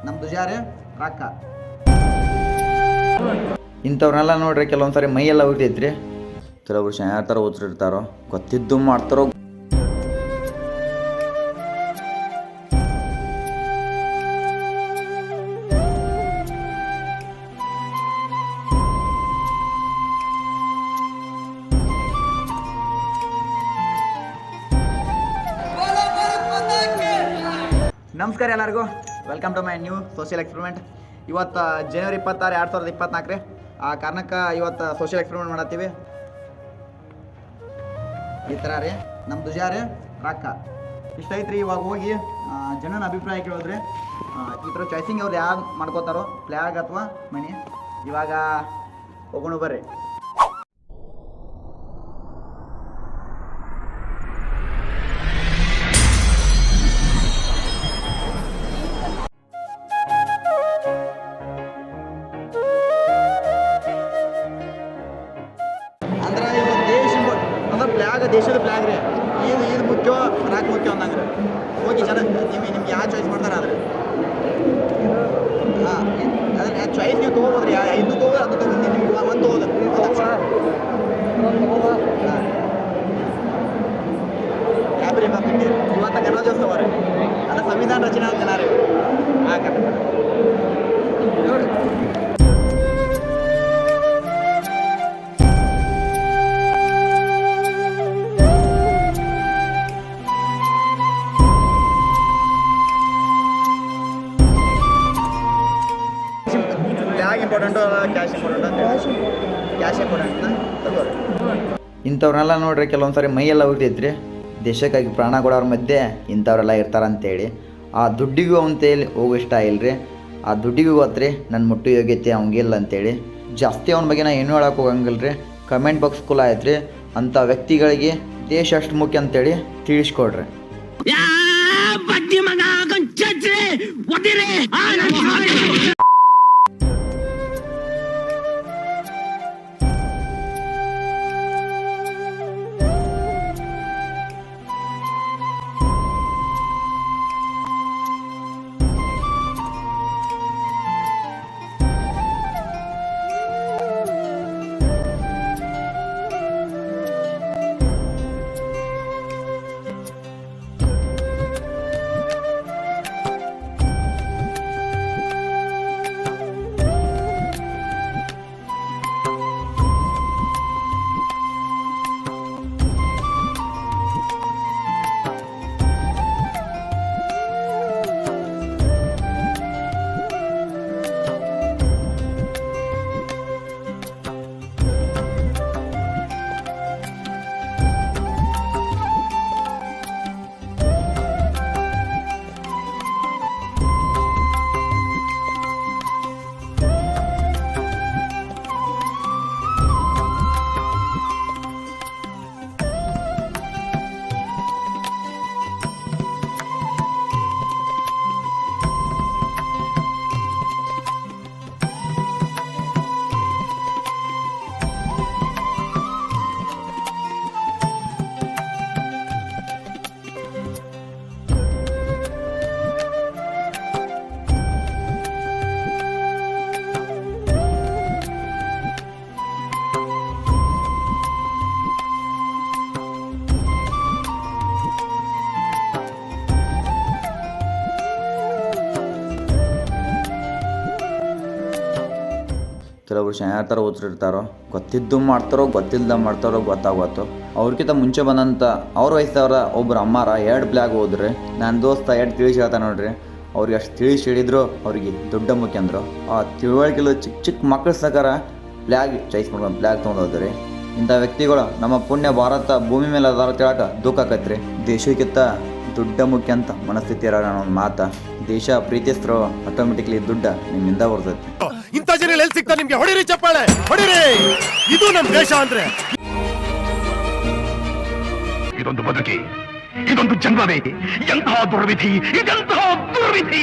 ನಮ್ದು ಜಾರೆ ರೊಕ್ಕ ಇಂಥವ್ರನ್ನೆಲ್ಲ ನೋಡ್ರಿ ಕೆಲವೊಂದ್ಸರಿ ಮೈಯೆಲ್ಲ ಹೋಗ್ತೈತ್ರಿ. ಕೆಲವರು ಯಾವ ಥರ ಓದಿರ್ತಾರೋ ಗೊತ್ತಿದ್ದು ಮಾಡ್ತಾರೋ. ನಮಸ್ಕಾರ ಎಲ್ಲರಿಗೂ, welcome to my new social experiment. ಇವತ್ತು ಜನವರಿ 26, 2024 ರೀ. ಆ ಕಾರಣಕ್ಕೆ ಇವತ್ತು ಸೋಷಿಯಲ್ ಎಕ್ಸ್ಪೆರಿಮೆಂಟ್ ಮಾಡತ್ತೀವಿ. ಈ ಥರ ರೀ ನಮ್ದು ಜಾರೆ ರೊಕ್ಕ ಇಷ್ಟ ಐತ್ರಿ. ಇವಾಗ ಹೋಗಿ ಜನನ ಅಭಿಪ್ರಾಯ ಕೇಳಿದ್ರಿ ಈ ಥರ ಚಾಯ್ಸಿಂಗ್ ಅವ್ರು ಯಾರು ಮಾಡ್ಕೋತಾರೋ, ಫ್ಲ್ಯಾಗ್ ಅಥವಾ ಮಣಿ. ಇವಾಗ ಹೋಗೋಣ ಬರ್ರಿ. ಅಂದ್ರೆ ಇವಾಗ ಅಂದ್ರೆ ಫ್ಲ್ಯಾಗ್ ದೇಶದ ಫ್ಲ್ಯಾಗ್ ರೀ. ಇದು ಮುಖ್ಯ, ರಾಕ್ ಮುಖ್ಯ ಅಂದಂಗೆ ರೀ. ಹೋಗಿ ಜನ ನಿಮ್ಗೆ ಯಾವ ಚಾಯ್ಸ್ ಮಾಡ್ತಾರೆ ಆದ್ರೆ ಹಾಂ ಅದ್ರ ಚಾಯ್ಸ್ ನೀವು ತೊಗೋಬೋದ್ರಿ. ಇದು ತೊಗೋದು ಅದು ತೊಗೊಂಡು ನಿಮ್ಗೆ ಒಂದು ತೊಗೋದು ಯಾಬ್ರಿ ಮತ್ತೆ ಇವತ್ತು ಗಣರಾಜ್ಯೋತ್ಸವ ರೀ. ಅಂದ್ರೆ ಸಂವಿಧಾನ ರಚನೆ ಅಂತ ಜನ ರೀ. ಹಾಂ ಕರೆಕ್ಟ್. ಇಂಪಾರ್ಟೆಂಟು ಕ್ಯಾಶ್ ಇಂಪಾರ್ಟೆಂಟ್ ಅಂತ ಕ್ಯಾಶ್ ಇಂಪಾರ್ಟೆಂಟ್ ತಗೋರಿ. ಇಂಥವ್ರನ್ನೆಲ್ಲ ನೋಡ್ರಿ ಕೆಲವೊಂದ್ಸರಿ ಮೈಯೆಲ್ಲ ಹೋಗ್ತೈತ್ರಿ. ದೇಶಕ್ಕಾಗಿ ಪ್ರಾಣ ಕೊಡೋರ ಮಧ್ಯೆ ಇಂಥವ್ರೆಲ್ಲ ಇರ್ತಾರಂತೇಳಿ ಆ ದುಡ್ಡಿಗೂ ಅಂತೇಳಿ ಹೋಗೋ ಇಷ್ಟ ಇಲ್ರಿ. ಆ ದುಡ್ಡಿಗೂ ಗೊತ್ತ್ರಿ ನನ್ನ ಮುಟ್ಟು ಯೋಗ್ಯತೆ ಅವಂಗಿಲ್ಲ ಅಂತೇಳಿ. ಜಾಸ್ತಿ ಅವನ ಬಗ್ಗೆ ನಾ ಏನೂ ಹೇಳಕ್ಕೆ ಹೋಗಂಗಿಲ್ಲ ರೀ. ಕಮೆಂಟ್ ಬಾಕ್ಸ್ ಕುಲ ಐತ್ರಿ. ಅಂಥ ವ್ಯಕ್ತಿಗಳಿಗೆ ದೇಶ ಅಷ್ಟು ಮುಖ್ಯ ಅಂತೇಳಿ ತಿಳಿಸ್ಕೊಡ್ರಿ. ಕೆಲವರು ಯಾವ ಥರ ಓದಿರ್ತಾರೋ ಗೊತ್ತಿದ್ದು ಮಾಡ್ತಾರೋ ಗೊತ್ತಿಲ್ಲದ ಮಾಡ್ತಾರೋ ಗೊತ್ತಾಗೋತ್ತು. ಅವ್ರಿಗಿಂತ ಮುಂಚೆ ಬಂದಂಥ ಅವ್ರ ವಯಸ್ಸವ್ರ ಒಬ್ರು ಅಮ್ಮಾರ 2 ಫ್ಲ್ಯಾಗ್ ಹೋದ್ರಿ. ನನ್ನ ದೋಸ್ತ 2 ತಿಳಿಸಿ ಹೇಳ್ತಾ ನೋಡ್ರಿ. ಅವ್ರಿಗೆ ಅಷ್ಟು ತಿಳಿಸಿ ಹೇಳಿದ್ರು ಅವ್ರಿಗೆ ದೊಡ್ಡ ಮುಖ್ಯ ಅಂದರು. ಆ ತಿಳುವಳಿಕೆಲ್ಲ ಚಿಕ್ಕ ಚಿಕ್ಕ ಮಕ್ಕಳ ಸಕಾರ ಫ್ಲ್ಯಾಗ್ ಚಾಯ್ಸ್ ಮಾಡ್ಕೊಂಡು ಫ್ಲ್ಯಾಗ್ ತೊಗೊಂಡೋದ್ರಿ. ಇಂಥ ವ್ಯಕ್ತಿಗಳು ನಮ್ಮ ಪುಣ್ಯ ಭಾರತ ಭೂಮಿ ಮೇಲೆ ಅದಾರ ತಿಳಕ ದುಃಖ ಆಕತ್ರಿ. ದೇಶಕ್ಕಿಂತ ದುಡ್ಡ ಮುಖ್ಯ ಅಂತ ಮನಸ್ಥಿತಿ ಇರೋ ಒಂದು ಮಾತು. ದೇಶ ಪ್ರೀತಿಸ್ರೋ ಆಟೋಮೆಟಿಕ್ಲಿ ದುಡ್ಡ ನಿಮ್ಮಿಂದ ಬರ್ತೈತಿ. ಇಂಥ ಜನ ಎಲ್ಲಿ ಸಿಗ್ತಾ ನಿಮ್ಗೆ? ಹೊಡಿರಿ ಚಪ್ಪಾಳೆ, ಹೊಡಿರಿ. ಇದು ನಮ್ಮ ದೇಶ ಅಂದ್ರೆ. ಇದೊಂದು ಬದುಕಿ, ಇದೊಂದು ಜನ್ಮವೇ. ಎಂತಹ ದುರ್ವಿಧಿ, ಇದೆಂತಹ ದುರ್ವಿಧಿ.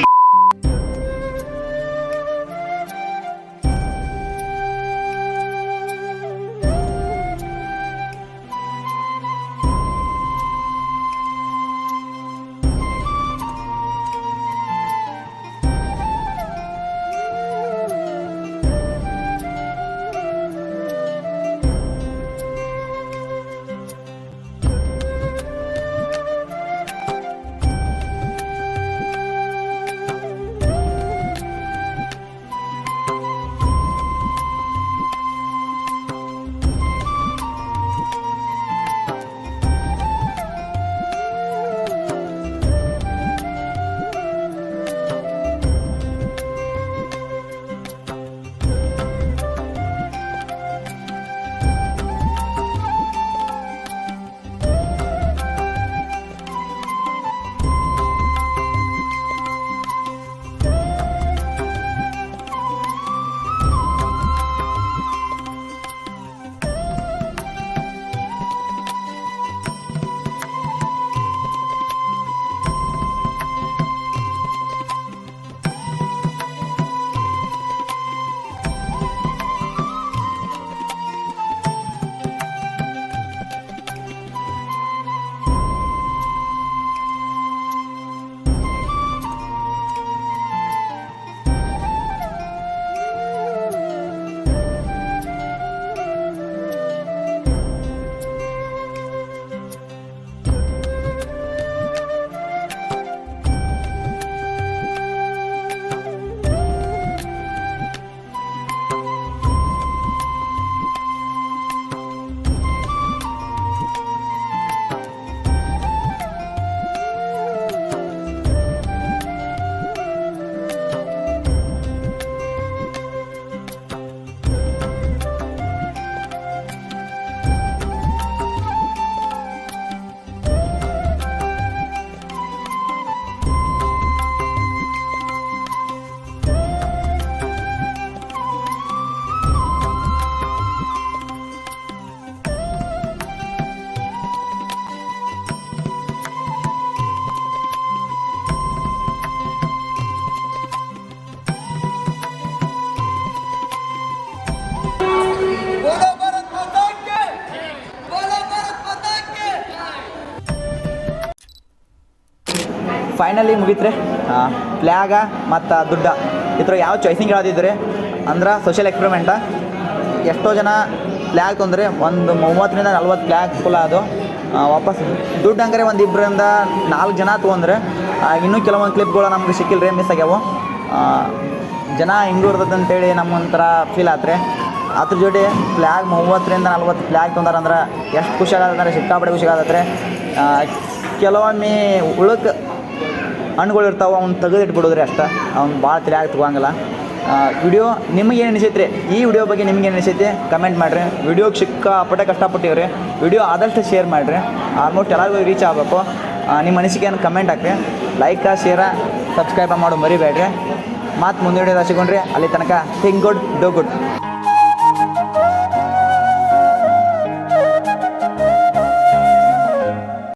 ಫೈನಲಿ ಮುಗಿತ್ರಿ ಫ್ಲ್ಯಾಗ ಮತ್ತು ದುಡ್ಡ ಈ ಥರ ಯಾವ ಚಾಯ್ಸಿಂಗ್ ಹೇಳೋದಿದ್ರೆ ಅಂದ್ರೆ ಸೋಷಿಯಲ್ ಎಕ್ಸ್ಪೆರಿಮೆಂಟ. ಎಷ್ಟೋ ಜನ ಫ್ಲ್ಯಾಗ್ ತೊಂದರೆ ಒಂದು 30-40 ಫ್ಲ್ಯಾಗ್ ಫುಲ್ ಅದು ವಾಪಸ್ ದುಡ್ಡು ಹಂಗಾರೆ ಒಂದು 2-4 ಜನ ತೊಗೊಂಡ್ರೆ ಇನ್ನೂ ಕೆಲವೊಂದು ಕ್ಲಿಪ್ಗಳು ನಮ್ಗೆ ಸಿಕ್ಕಿಲ್ಲ ರೀ, ಮಿಸ್ ಆಗ್ಯಾವು. ಜನ ಹೆಂಗೆ ಇರ್ತದೆ ಅಂತೇಳಿ ನಮ್ಮೊಂಥರ ಫೀಲ್ ಆತ್ರಿ. ಅದ್ರ ಜೊತೆ ಫ್ಲ್ಯಾಗ್ 30-40 ಫ್ಲ್ಯಾಗ್ ತೊಂದಾರಂದ್ರೆ ಎಷ್ಟು ಖುಷಿ ಆಗತ್ತಂದ್ರೆ ಸಿಕ್ಕಾಪಟ್ಟೆ ಖುಷಿ ಆಗತ್ತೆ. ಕೆಲವೊಮ್ಮೆ ಉಳಕ್ಕೆ ಹಣ್ಣುಗಳು ಇರ್ತಾವೆ, ಅವ್ನು ತೆಗೆದಿಟ್ಬಿಡೋದ್ರಿ ಅಷ್ಟೇ, ಅವ್ನು ಭಾಳ ತಲೆಯಾಗಿ ತೊಗೊಂಗಿಲ್ಲ. ವಿಡಿಯೋ ನಿಮಗೇನು ಅನಿಸೈತ್ರಿ, ಈ ವಿಡಿಯೋ ಬಗ್ಗೆ ನಿಮಗೇನು ಅನಿಸೈತಿ ಕಮೆಂಟ್ ಮಾಡಿರಿ. ವಿಡಿಯೋಗೆ ಸಿಕ್ಕಾಪಟ್ಟೆ ಕಷ್ಟಪಟ್ಟಿವ್ರಿ, ವಿಡಿಯೋ ಆದಷ್ಟು ಶೇರ್ ಮಾಡಿರಿ, ಆಲ್ಮೋಸ್ಟ್ ಎಲ್ಲರಿಗೂ ರೀಚ್ ಆಗಬೇಕು. ನಿಮ್ಮ ಅನಿಸಿಕೆಯನ್ನು ಕಮೆಂಟ್ ಹಾಕಿರಿ, ಲೈಕ್ ಶೇರ ಸಬ್ಸ್ಕ್ರೈಬ್ ಮಾಡು ಮರಿಬೇಡ್ರಿ. ಮತ್ತು ಮುಂದೆ ವಿಡಿಯೋದ ಸಿಗೋಣ್ರಿ, ಅಲ್ಲಿ ತನಕ ಥಿಂಕ್ ಗುಡ್ ಡೂ ಗುಡ್.